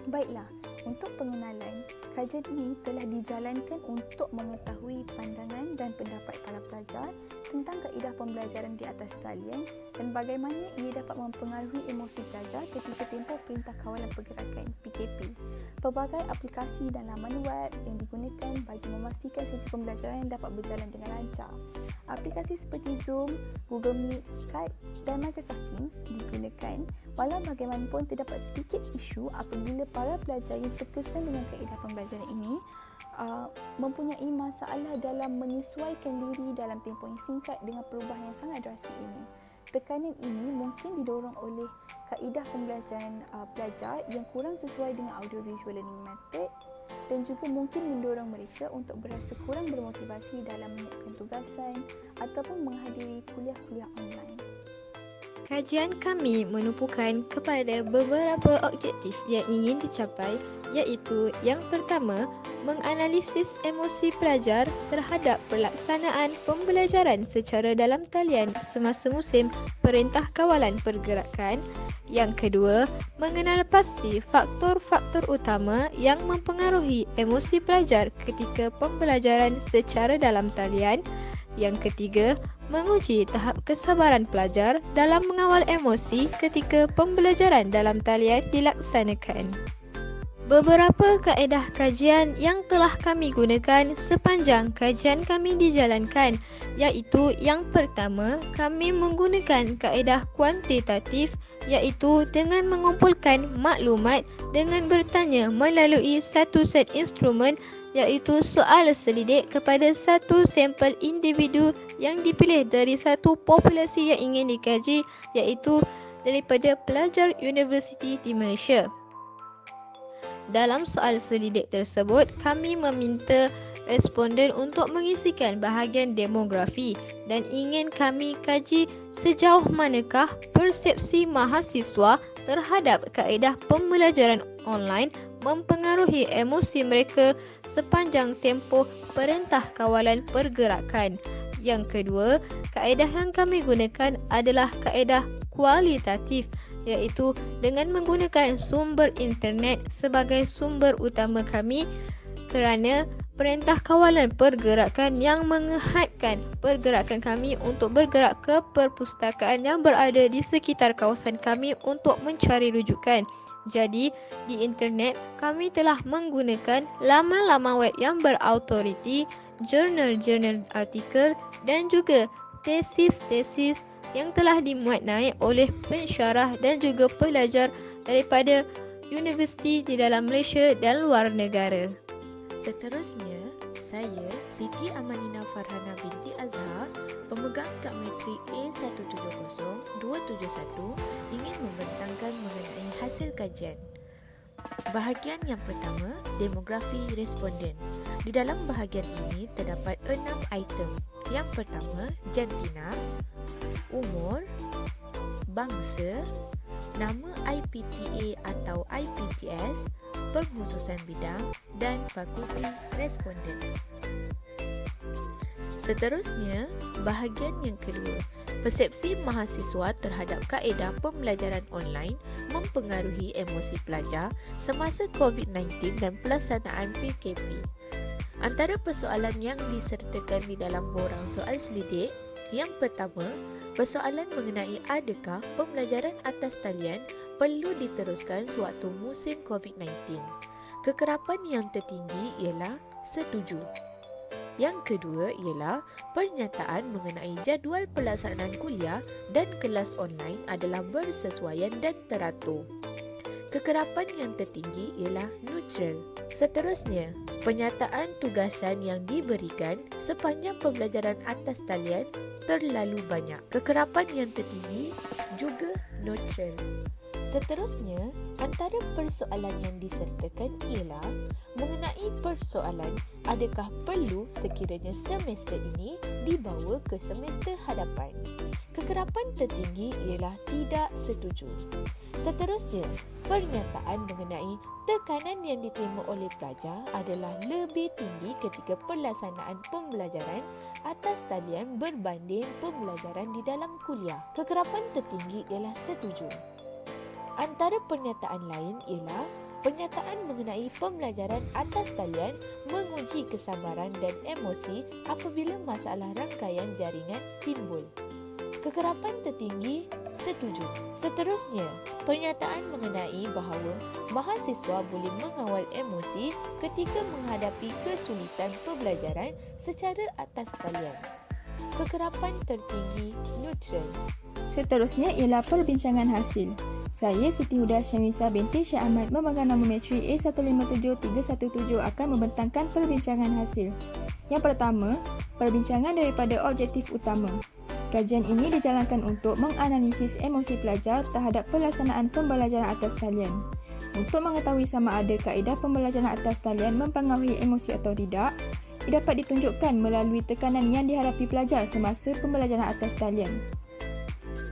Baiklah, untuk pengenalan, kajian ini telah dijalankan untuk mengetahui pandangan dan pendapat para pelajar tentang kaedah pembelajaran di atas talian dan bagaimana ia dapat mempengaruhi emosi pelajar ketika tempoh Perintah Kawalan Pergerakan (PKP). Pelbagai aplikasi dan laman web yang digunakan bagi memastikan sesi pembelajaran dapat berjalan dengan lancar. Aplikasi seperti Zoom, Google Meet, Skype dan Microsoft Teams digunakan walau bagaimanapun terdapat sedikit isu apabila para pelajar yang terkesan dengan kaedah pembelajaran ini mempunyai masalah dalam menyesuaikan diri dalam tempoh yang singkat dengan perubahan yang sangat drastik ini. Tekanan ini mungkin didorong oleh kaedah pembelajaran pelajar yang kurang sesuai dengan audio visual learning method dan juga mungkin mendorong mereka untuk berasa kurang bermotivasi dalam menyiapkan tugasan ataupun menghadiri kuliah-kuliah online. Kajian kami menumpukan kepada beberapa objektif yang ingin dicapai, iaitu yang pertama, menganalisis emosi pelajar terhadap pelaksanaan pembelajaran secara dalam talian semasa musim Perintah Kawalan Pergerakan. Yang kedua, mengenal pasti faktor-faktor utama yang mempengaruhi emosi pelajar ketika pembelajaran secara dalam talian. Yang ketiga, menguji tahap kesabaran pelajar dalam mengawal emosi ketika pembelajaran dalam talian dilaksanakan. Beberapa kaedah kajian yang telah kami gunakan sepanjang kajian kami dijalankan, iaitu yang pertama, kami menggunakan kaedah kuantitatif, iaitu dengan mengumpulkan maklumat dengan bertanya melalui satu set instrumen, iaitu soal selidik kepada satu sampel individu yang dipilih dari satu populasi yang ingin dikaji, iaitu daripada pelajar universiti di Malaysia. Dalam soal selidik tersebut, kami meminta responden untuk mengisikan bahagian demografi dan ingin kami kaji sejauh manakah persepsi mahasiswa terhadap kaedah pembelajaran online mempengaruhi emosi mereka sepanjang tempoh Perintah Kawalan Pergerakan. Yang kedua, kaedah yang kami gunakan adalah kaedah kualitatif, iaitu dengan menggunakan sumber internet sebagai sumber utama kami kerana Perintah Kawalan Pergerakan yang menghadkan pergerakan kami untuk bergerak ke perpustakaan yang berada di sekitar kawasan kami untuk mencari rujukan. Jadi, di internet kami telah menggunakan laman-laman web yang berautoriti, jurnal-jurnal artikel dan juga tesis-tesis yang telah dimuat naik oleh pensyarah dan juga pelajar daripada universiti di dalam Malaysia dan luar negara. Seterusnya, saya, Siti Amalina Farhana binti Azhar, pemegang kad matrik A170271, ingin membentangkan mengenai hasil kajian. Bahagian yang pertama, demografi responden. Di dalam bahagian ini terdapat 6 item. Yang pertama, jantina, umur, bangsa, nama IPTA atau IPTS, pengkhususan bidang dan fakulti responden. Seterusnya, bahagian yang kedua, persepsi mahasiswa terhadap kaedah pembelajaran online mempengaruhi emosi pelajar semasa COVID-19 dan pelaksanaan PKP. Antara persoalan yang disertakan di dalam borang soal selidik, yang pertama, persoalan mengenai adakah pembelajaran atas talian perlu diteruskan sewaktu musim COVID-19. Kekerapan yang tertinggi ialah setuju. Yang kedua ialah pernyataan mengenai jadual pelaksanaan kuliah dan kelas online adalah bersesuaian dan teratur. Kekerapan yang tertinggi ialah neutral. Seterusnya, penyataan tugasan yang diberikan sepanjang pembelajaran atas talian terlalu banyak. Kekerapan yang tertinggi juga neutral. Seterusnya, antara persoalan yang disertakan ialah mengenai persoalan adakah perlu sekiranya semester ini dibawa ke semester hadapan. Kekerapan tertinggi ialah tidak setuju. Seterusnya, pernyataan mengenai tekanan yang diterima oleh pelajar adalah lebih tinggi ketika pelaksanaan pembelajaran atas talian berbanding pembelajaran di dalam kuliah. Kekerapan tertinggi ialah setuju. Antara pernyataan lain ialah pernyataan mengenai pembelajaran atas talian menguji kesabaran dan emosi apabila masalah rangkaian jaringan timbul. Kekerapan tertinggi setuju. Seterusnya, pernyataan mengenai bahawa mahasiswa boleh mengawal emosi ketika menghadapi kesulitan pembelajaran secara atas talian. Kekerapan tertinggi neutral. Seterusnya ialah perbincangan hasil. Saya, Siti Huda Syamrisa binti Syed Ahmad, memegang nama matri A157317 akan membentangkan perbincangan hasil. Yang pertama, perbincangan daripada objektif utama. Kajian ini dijalankan untuk menganalisis emosi pelajar terhadap pelaksanaan pembelajaran atas talian. Untuk mengetahui sama ada kaedah pembelajaran atas talian mempengaruhi emosi atau tidak, ia dapat ditunjukkan melalui tekanan yang dihadapi pelajar semasa pembelajaran atas talian.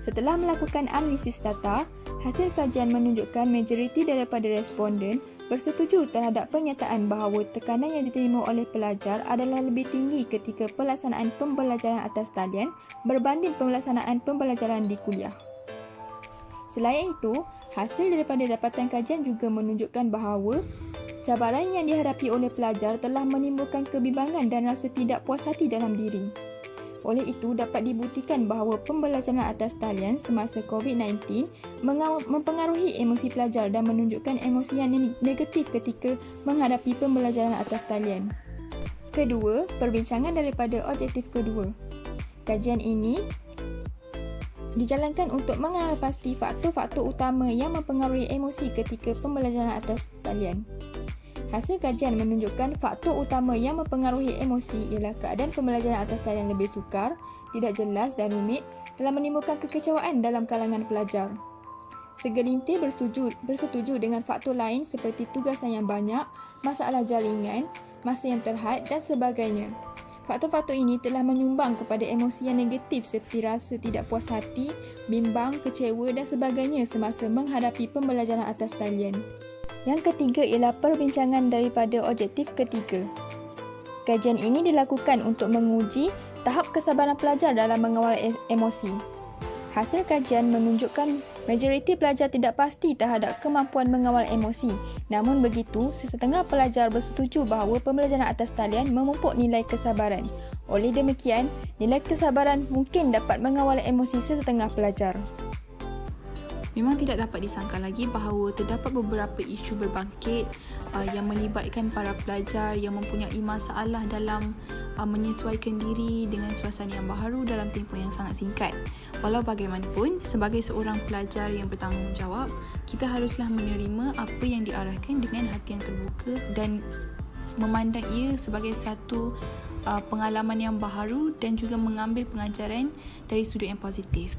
Setelah melakukan analisis data, hasil kajian menunjukkan majoriti daripada responden bersetuju terhadap pernyataan bahawa tekanan yang diterima oleh pelajar adalah lebih tinggi ketika pelaksanaan pembelajaran atas talian berbanding pelaksanaan pembelajaran di kuliah. Selain itu, hasil daripada dapatan kajian juga menunjukkan bahawa cabaran yang dihadapi oleh pelajar telah menimbulkan kebimbangan dan rasa tidak puas hati dalam diri. Oleh itu, dapat dibuktikan bahawa pembelajaran atas talian semasa COVID-19 mempengaruhi emosi pelajar dan menunjukkan emosi yang negatif ketika menghadapi pembelajaran atas talian. Kedua, perbincangan daripada objektif kedua. Kajian ini dijalankan untuk mengenal pasti faktor-faktor utama yang mempengaruhi emosi ketika pembelajaran atas talian. Hasil kajian menunjukkan faktor utama yang mempengaruhi emosi ialah keadaan pembelajaran atas talian lebih sukar, tidak jelas dan rumit telah menimbulkan kekecewaan dalam kalangan pelajar. Segelintir bersetuju dengan faktor lain seperti tugasan yang banyak, masalah jaringan, masa yang terhad dan sebagainya. Faktor-faktor ini telah menyumbang kepada emosi yang negatif seperti rasa tidak puas hati, bimbang, kecewa dan sebagainya semasa menghadapi pembelajaran atas talian. Yang ketiga ialah perbincangan daripada objektif ketiga. Kajian ini dilakukan untuk menguji tahap kesabaran pelajar dalam mengawal emosi. Hasil kajian menunjukkan majoriti pelajar tidak pasti terhadap kemampuan mengawal emosi. Namun begitu, sesetengah pelajar bersetuju bahawa pembelajaran atas talian memupuk nilai kesabaran. Oleh demikian, nilai kesabaran mungkin dapat mengawal emosi sesetengah pelajar. Memang tidak dapat disangka lagi bahawa terdapat beberapa isu berbangkit yang melibatkan para pelajar yang mempunyai masalah dalam menyesuaikan diri dengan suasana yang baharu dalam tempoh yang sangat singkat. Walau bagaimanapun, sebagai seorang pelajar yang bertanggungjawab, kita haruslah menerima apa yang diarahkan dengan hati yang terbuka dan memandang ia sebagai satu pengalaman yang baharu dan juga mengambil pengajaran dari sudut yang positif.